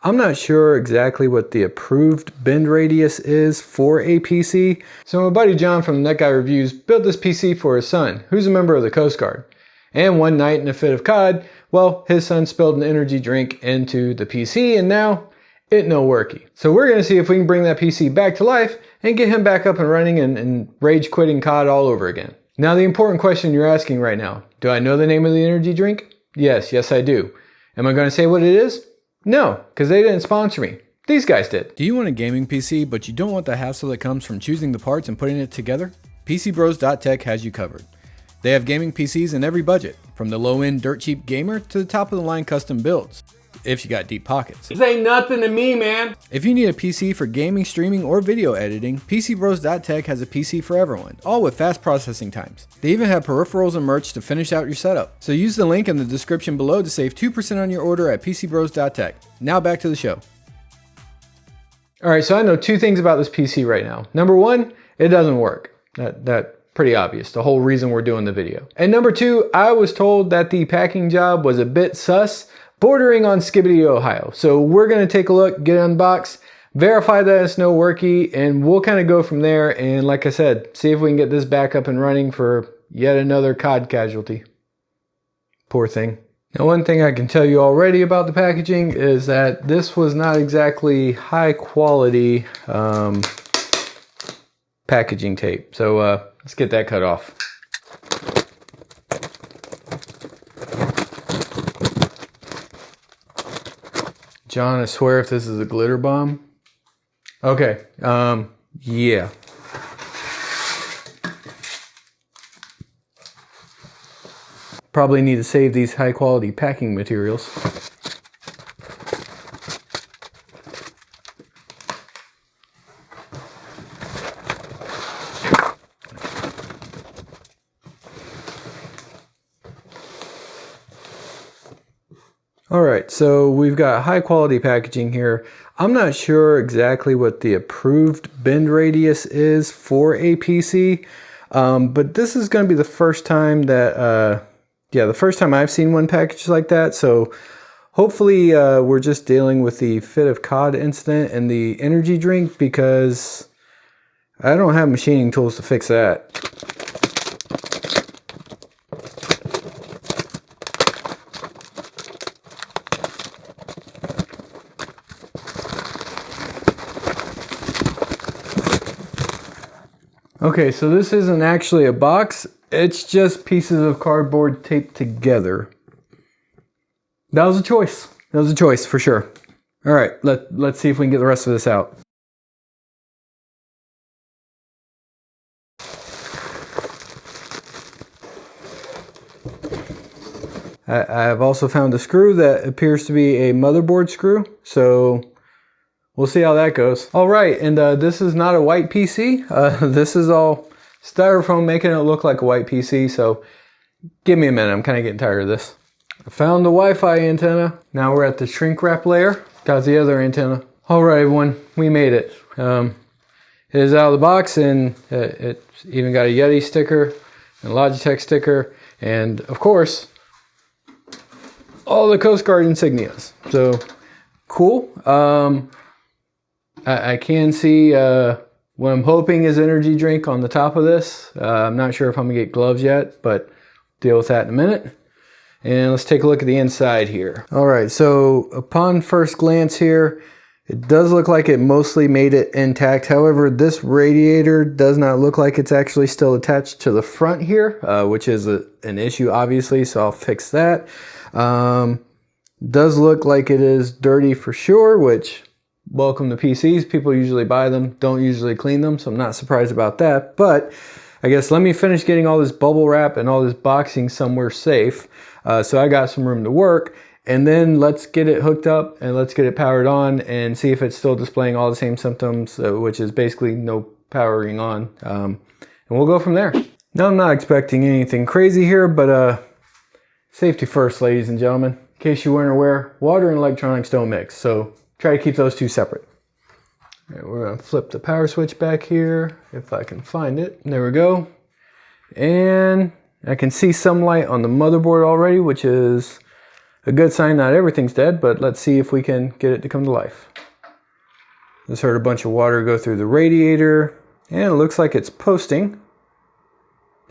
I'm not sure exactly what the approved bend radius is for a PC. So my buddy John from Net Guy Reviews built this PC for his son, who's a member of the Coast Guard. And one night in a fit of COD, well, his son spilled an energy drink into the PC and now it no worky. So we're gonna see if we can bring that PC back to life and get him back up and running and rage quitting COD all over again. Now the important question you're asking right now, do I know the name of the energy drink? Yes I do. Am I gonna say what it is? No, because they didn't sponsor me. These guys did. Do you want a gaming PC, but you don't want the hassle that comes from choosing the parts and putting it together? pcbros.tech has you covered. They have gaming PCs in every budget, from the low-end dirt cheap gamer to the top-of-the-line custom builds, if you got deep pockets. This ain't nothing to me, man. If you need a PC for gaming, streaming, or video editing, pcbros.tech has a PC for everyone, all with fast processing times. They even have peripherals and merch to finish out your setup. So use the link in the description below to save 2% on your order at pcbros.tech. Now back to the show. Alright, so I know two things about this PC right now. Number one, it doesn't work. That's pretty obvious, the whole reason we're doing the video. And number two, I was told that the packing job was a bit sus, bordering on Skibbity, Ohio. So we're gonna take a look, get it unboxed, verify that it's no worky, and we'll kind of go from there. And like I said, see if we can get this back up and running for yet another COD casualty. Poor thing. Now, one thing I can tell you already about the packaging is that this was not exactly high quality packaging tape. So let's get that cut off. John, I swear if this is a glitter bomb. Okay, yeah. Probably need to save these high quality packing materials. Alright, so we've got high quality packaging here. I'm not sure exactly what the approved bend radius is for a PC, but this is going to be the first time that, the first time I've seen one packaged like that. So hopefully we're just dealing with the fit of COD incident and the energy drink, because I don't have machining tools to fix that. Okay, so this isn't actually a box, it's just pieces of cardboard taped together. That was a choice. That was a choice for sure. All right, let's see if we can get the rest of this out. I have also found a screw that appears to be a motherboard screw, so we'll see how that goes. All right, and this is not a white PC. This is all styrofoam making it look like a white PC, so give me a minute. I'm kind of getting tired of this. I found the Wi-Fi antenna. Now we're at the shrink wrap layer. Got the other antenna. All right, everyone, we made it. It is out of the box, and it's even got a Yeti sticker and Logitech sticker, and of course, all the Coast Guard insignias. So cool. I can see what I'm hoping is energy drink on the top of this. I'm not sure if I'm gonna get gloves yet, but deal with that in a minute. And let's take a look at the inside here. All right, so upon first glance here, it does look like it mostly made it intact. However, this radiator does not look like it's actually still attached to the front here, which is an issue obviously, so I'll fix that. Does look like it is dirty for sure, which, welcome to PCs. People usually buy them, don't usually clean them, so I'm not surprised about that. But I guess let me finish getting all this bubble wrap and all this boxing somewhere safe, so I got some room to work, and then let's get it hooked up and let's get it powered on and see if it's still displaying all the same symptoms, which is basically no powering on, and we'll go from there. Now, I'm not expecting anything crazy here, but safety first, ladies and gentlemen. In case you weren't aware, water and electronics don't mix, so try to keep those two separate. All right, we're gonna flip the power switch back here, if I can find it. There we go. And I can see some light on the motherboard already, which is A good sign not everything's dead, but let's see if we can get it to come to life. Just heard a bunch of water go through the radiator, and it looks like it's posting.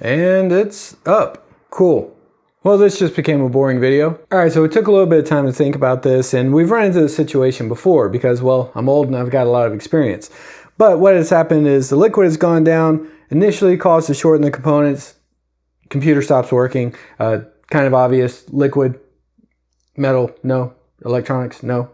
And it's up. Cool. Well, this just became a boring video. All right, so it took a little bit of time to think about this, and we've run into this situation before because, well, I'm old and I've got a lot of experience. But what has happened is the liquid has gone down, initially caused a short in the components, computer stops working, kind of obvious, liquid, metal, no, electronics, no,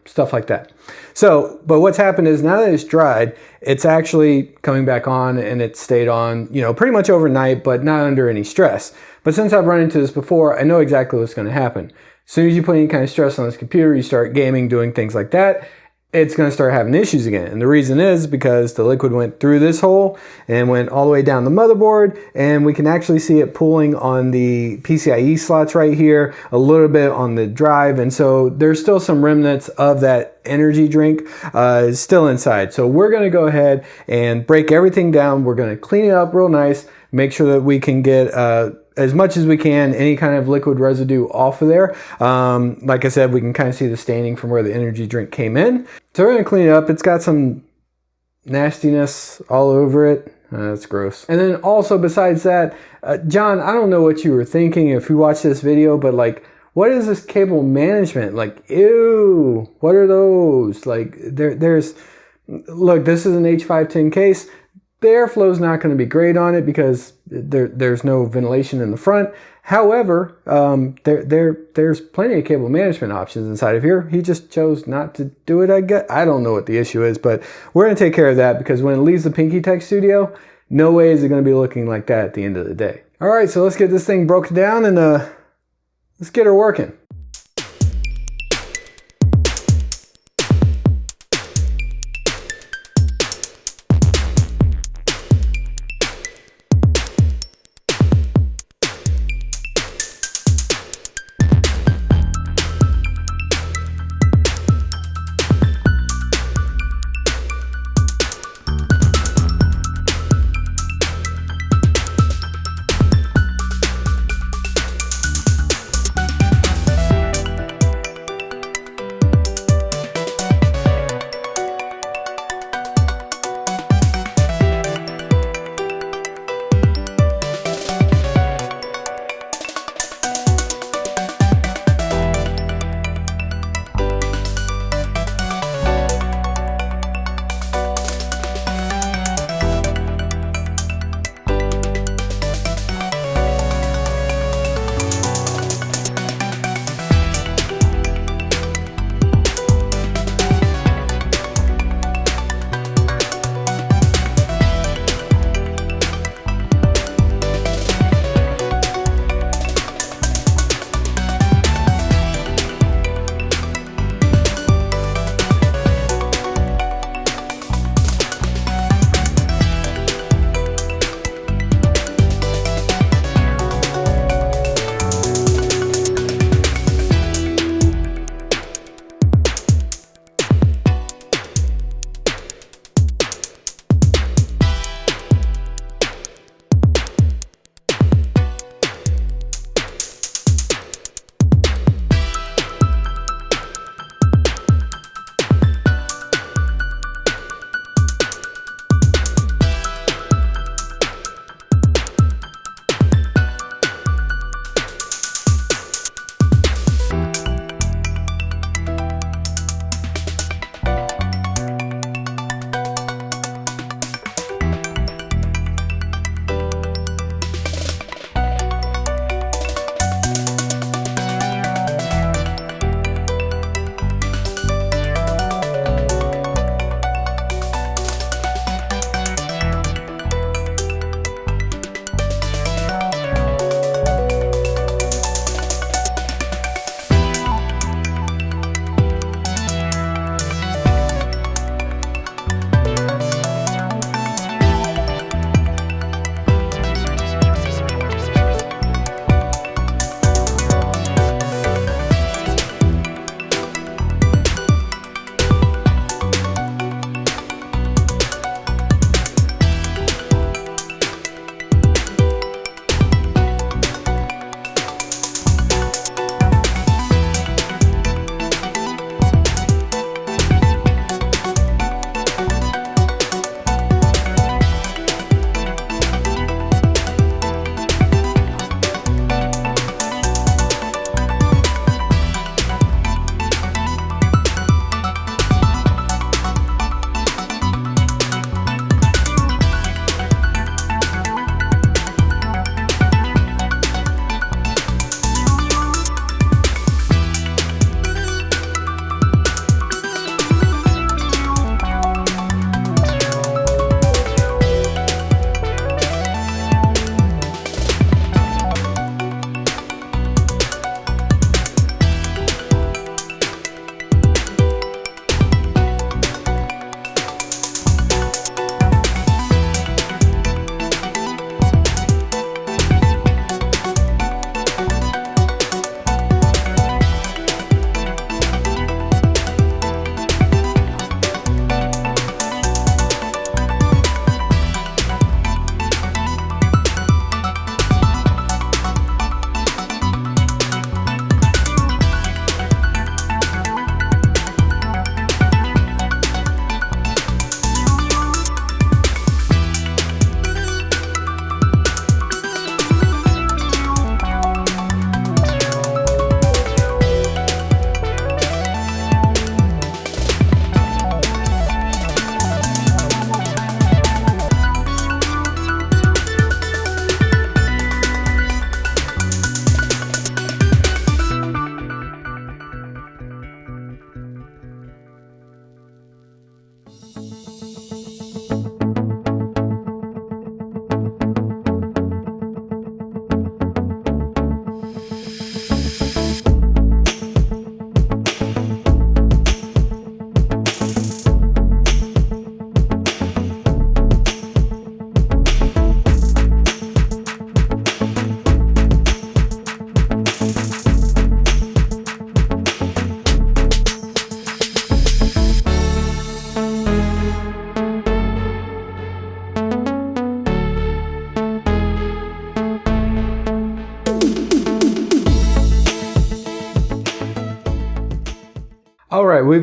stuff like that. So, but what's happened is now that it's dried, it's actually coming back on, and it stayed on, pretty much overnight, but not under any stress. But since I've run into this before, I know exactly what's going to happen. As soon as you put any kind of stress on this computer, you start gaming, doing things like that, it's going to start having issues again. And the reason is because the liquid went through this hole and went all the way down the motherboard, and we can actually see it pooling on the PCIe slots right here, a little bit on the drive, and so there's still some remnants of that energy drink still inside. So we're going to go ahead and break everything down. We're going to clean it up real nice, make sure that we can get as much as we can, any kind of liquid residue off of there. Like I said, we can kind of see the staining from where the energy drink came in. So we're going to clean it up. It's got some nastiness all over it. That's gross. And then also besides that, John, I don't know what you were thinking if you watched this video, but like, what is this cable management? Like, ew, what are those? Like, there's, look, this is an H510 case. The airflow is not going to be great on it because there's no ventilation in the front. However, there's plenty of cable management options inside of here. He just chose not to do it, I guess. I don't know what the issue is, but we're going to take care of that because when it leaves the PinkyTech studio, no way is it going to be looking like that at the end of the day. All right, so let's get this thing broken down and let's get her working.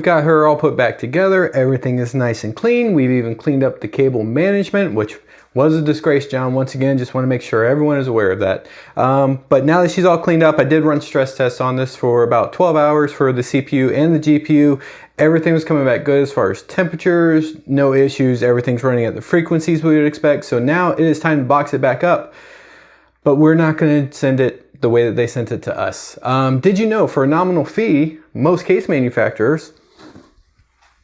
we've got her all put back together. Everything is nice and clean. We've even cleaned up the cable management, which was a disgrace, John. Once again, just want to make sure everyone is aware of that. But now that she's all cleaned up, I did run stress tests on this for about 12 hours for the CPU and the GPU. Everything was coming back good as far as temperatures, no issues. Everything's running at the frequencies we would expect. So now it is time to box it back up. But we're not going to send it the way that they sent it to us. Did you know, for a nominal fee, most case manufacturers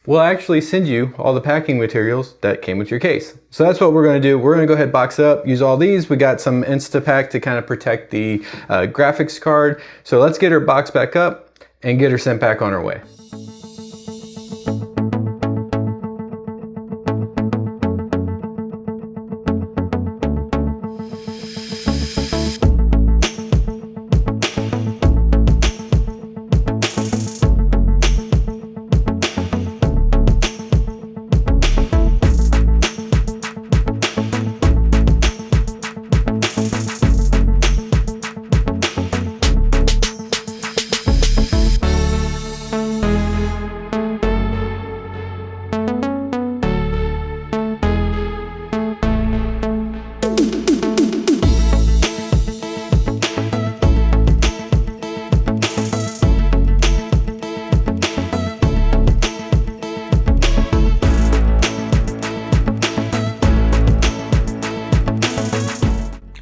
will actually send you all the packing materials that came with your case. So that's what we're going to do. We're going to go ahead and box it up, use all these. We got some Instapack to kind of protect the graphics card. So let's get her boxed back up and get her sent back on her way.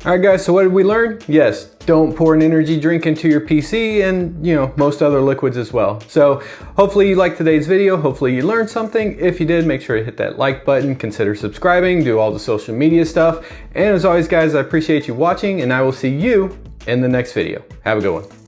Alright guys, so what did we learn? Yes, don't pour an energy drink into your PC and, you know, most other liquids as well. So hopefully you liked today's video. Hopefully you learned something. If you did, make sure to hit that like button, consider subscribing, do all the social media stuff. And as always guys, I appreciate you watching and I will see you in the next video. Have a good one.